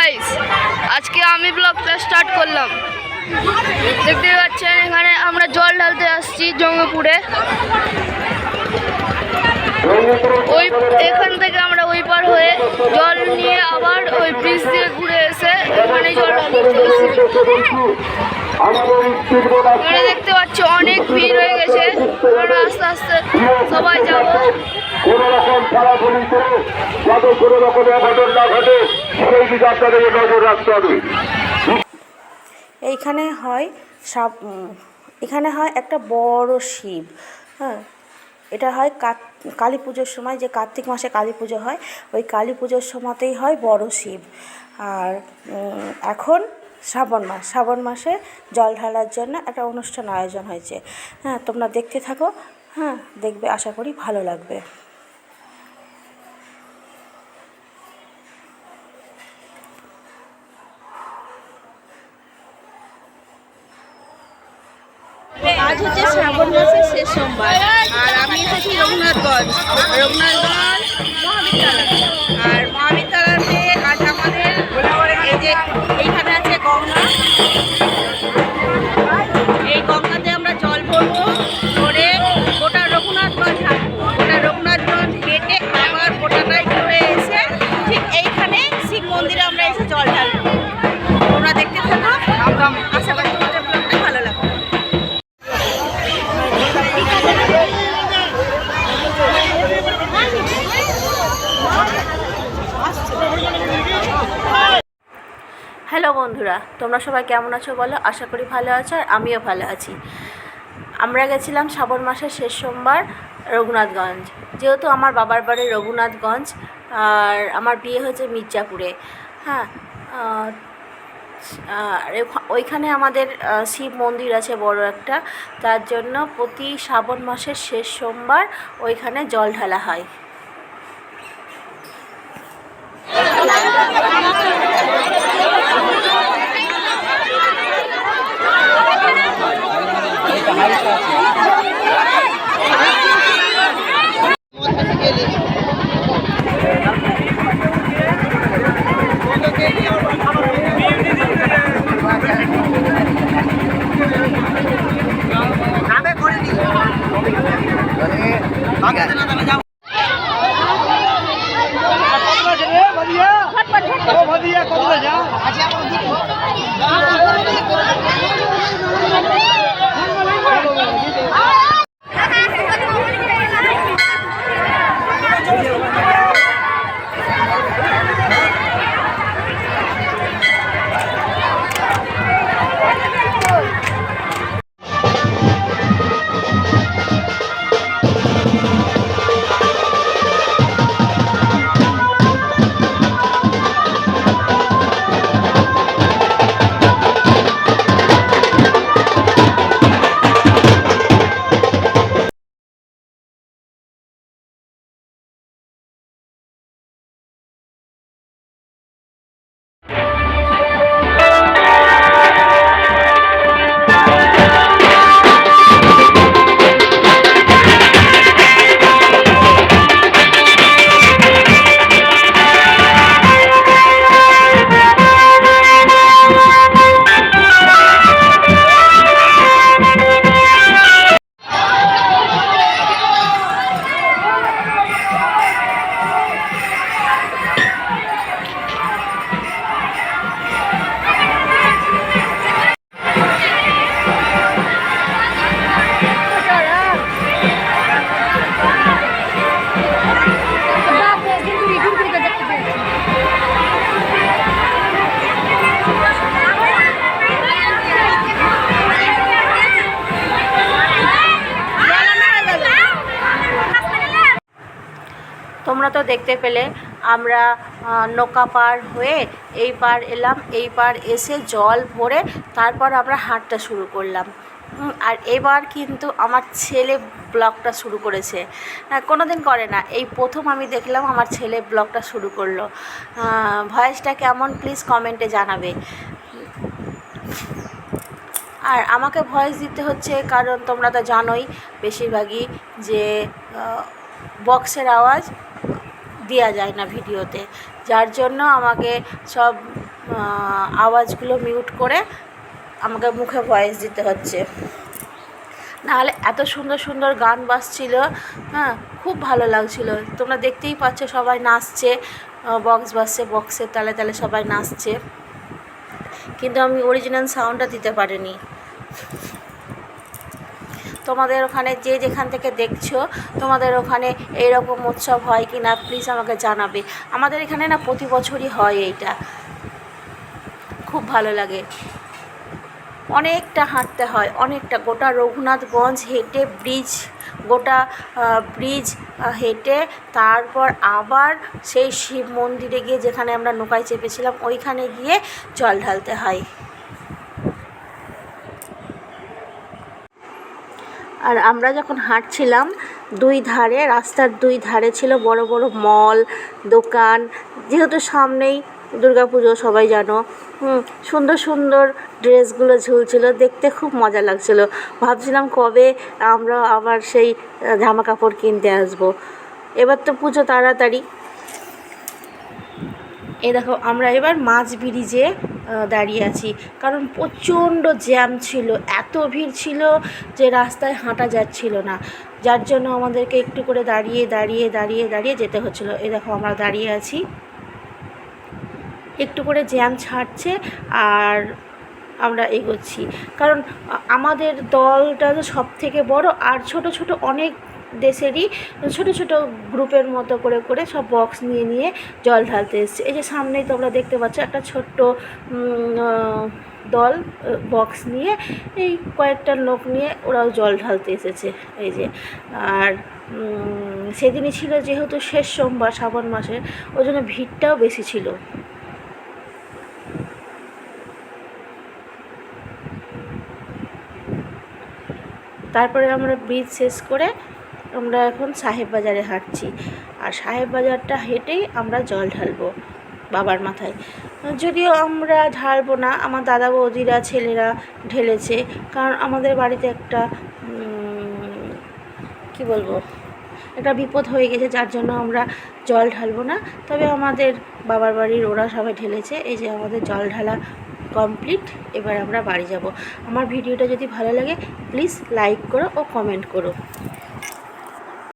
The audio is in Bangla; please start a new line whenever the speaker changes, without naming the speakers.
গাইস, আজকে আমি ব্লগটা স্টার্ট করলাম। দেখতে পাচ্ছেন এখানে আমরা জল ঢালতে আসছি জঙ্গিপুরে। ওই এখান থেকে আমরা ওই পার হয়ে জল নিয়ে আবার ওই ব্রিজ দিয়ে ঘুরে এসে এখানে জল ঢালতে। এখানে দেখতে পাচ্ছি অনেক ভিড় হয়ে গেছে। আমরা আস্তে আস্তে সবাই যাবো।
কোনো রকম খেলাধুলি করে যাতে কোনো রকমের অঘটন না ঘটে সেই দিকে আপনাদের নজর রাখতে হবে।
এখানে হয় একটা বড় শিব। হ্যাঁ, এটা হয় কালী পুজোর সময়, যে কার্তিক মাসে কালী পুজো হয়, ওই কালী পুজোর সময়তেই হয় বড় শিব। আর এখন শ্রাবণ মাসে জল ঢালার জন্য একটা অনুষ্ঠান আয়োজন হয়েছে। হ্যাঁ, তোমরা দেখতে থাকো। হ্যাঁ, দেখবে, আশা করি ভালো লাগবে।
আজ হচ্ছে শ্রাবণ মাসের শেষ সোমবার, আর আমি এসেছি রঘুনাথগঞ্জ মহাবিদ্যালয়। আর মহাবিদ্যালয়তে আজ আমাদের এই যে এইখানে আছে গঙ্গা, এই গঙ্গাতে আমরা জল ভরবো, ভরে গোটা রঘুনাথগঞ্জ হাঁটবো। গোটা রঘুনাথগঞ্জ হেঁটে আবার গোটাটাই ঘুরে এসে ঠিক এইখানে শিব মন্দিরে আমরা এসে জল ঢালবো। তোমরা দেখতে থাকো, আশা করি তোমাদের ব্লগটা ভালো লাগবে।
হ্যালো বন্ধুরা, তোমরা সবাই কেমন আছো বলো? আশা করি ভালো আছো, আর আমিও ভালো আছি। আমরা গেছিলাম শ্রাবণ মাসের শেষ সোমবার রঘুনাথগঞ্জ। যেহেতু আমার বাবার বাড়ি রঘুনাথগঞ্জ, আর আমার বিয়ে হয়েছে মির্জাপুরে। হ্যাঁ, আর ওইখানে আমাদের শিব মন্দির আছে বড় একটা, তার জন্য প্রতি শ্রাবণ মাসের শেষ সোমবার ওইখানে জল ঢালা হয়। তোমরা তো দেখতে পেলে, আমরা নৌকা পার হয়ে এই পার এলাম, এই পার এসে জল ভরে তারপর আমরা হাঁটতে শুরু করলাম। আর এবার কিন্তু আমার ছেলে ব্লগটা শুরু করেছে। কোনো দিন করে না, এই প্রথম আমি দেখলাম আমার ছেলে ব্লগটা শুরু করলো। ভয়েসটা কেমন প্লিজ কমেন্টে জানাবে। আর আমাকে ভয়েস দিতে হচ্ছে কারণ তোমরা তো জানোই বেশিরভাগই যে বক্সের আওয়াজ দেওয়া যায় না ভিডিওতে, যার জন্য আমাকে সব আওয়াজগুলো মিউট করে আমাকে মুখে ভয়েস দিতে হচ্ছে, নাহলে এত সুন্দর সুন্দর গান বাজছিল, হ্যাঁ খুব ভালো লাগছিল। তোমরা দেখতেই পাচ্ছ সবাই নাচছে, বক্স বাজছে, বক্সের তালে তালে সবাই নাচছে, কিন্তু আমি অরিজিনাল সাউন্ডটা দিতে পারিনি। তোমাদের ওখানে যে যেখান থেকে দেখছো, তোমাদের ওখানে এইরকম উৎসব হয় কি না প্লিজ আমাকে জানাবে। আমাদের এখানে না প্রতি বছরই হয় এইটা, খুব ভালো লাগে। অনেকটা হাঁটতে হয়, অনেকটা, গোটা রঘুনাথগঞ্জ হেঁটে গোটা ব্রিজ হেঁটে তারপর আবার সেই শিব মন্দিরে গিয়ে, যেখানে আমরা নৌকায় চেপেছিলাম ওইখানে গিয়ে জল ঢালতে হয়। আর আমরা যখন হাঁটছিলাম রাস্তার দুই ধারে ছিল বড় বড় মল, দোকান, যেহেতু সামনেই দুর্গাপুজো সবাই জানো, সুন্দর সুন্দর ড্রেসগুলো ঝুলছিল, দেখতে খুব মজা লাগছিল। ভাবছিলাম কবে আমরা আবার সেই জামা কাপড় কিনতে আসবো। এবার তো পুজো তাড়াতাড়ি। এই দেখো আমরা এবার মাঝ ব্রিজে দাঁড়িয়ে আছি, কারণ প্রচণ্ড জ্যাম ছিল, এত ভিড় ছিল যে রাস্তায় হাঁটা যাচ্ছিল না, যার জন্য আমাদেরকে একটু করে দাঁড়িয়ে দাঁড়িয়ে দাঁড়িয়ে দাঁড়িয়ে যেতে হচ্ছিলো। এই দেখো আমরা দাঁড়িয়ে আছি, একটু করে জ্যাম ছাড়ছে আর আমরা এগোচ্ছি, কারণ আমাদের দলটা তো সব থেকে বড়, আর ছোট ছোট অনেক দেশেরই ছোট ছোট গ্রুপের মতো করে করে সব বক্স নিয়ে নিয়ে জল ঢালতে এসছে। এই যে সামনেই তোমরা দেখতে পাচ্ছ একটা ছোট্ট দল বক্স নিয়ে, এই কয়েকটা লোক নিয়ে ওরাও জল ঢালতে এসেছে। এই যে, আর সেদিনই ছিল যেহেতু শেষ সোমবার শ্রাবণ মাসের, ওই জন্য ভিড়টাও বেশি ছিল। তারপরে আমরা ব্রিজ শেষ করে আমরা এখন সাহেব বাজারে হাঁটছি, আর সাহেব বাজারটা হেঁটেই আমরা জল ঢালবো বাবার মাথায়। যদিও আমরা ঢালবো না, আমার দাদা বৌদিরা ছেলেরা ঢেলেছে, কারণ আমাদের বাড়িতে একটা কি বলবো, একটা বিপদ হয়ে গেছে, যার জন্য আমরা জল ঢালবো না। তবে আমাদের বাবার বাড়ির ওরা সবাই ঢেলেছে। এই যে আমাদের জল ঢালা কমপ্লিট, এবার আমরা বাড়ি যাব। আমার ভিডিওটা যদি ভালো লাগে প্লিজ লাইক করো ও কমেন্ট করো।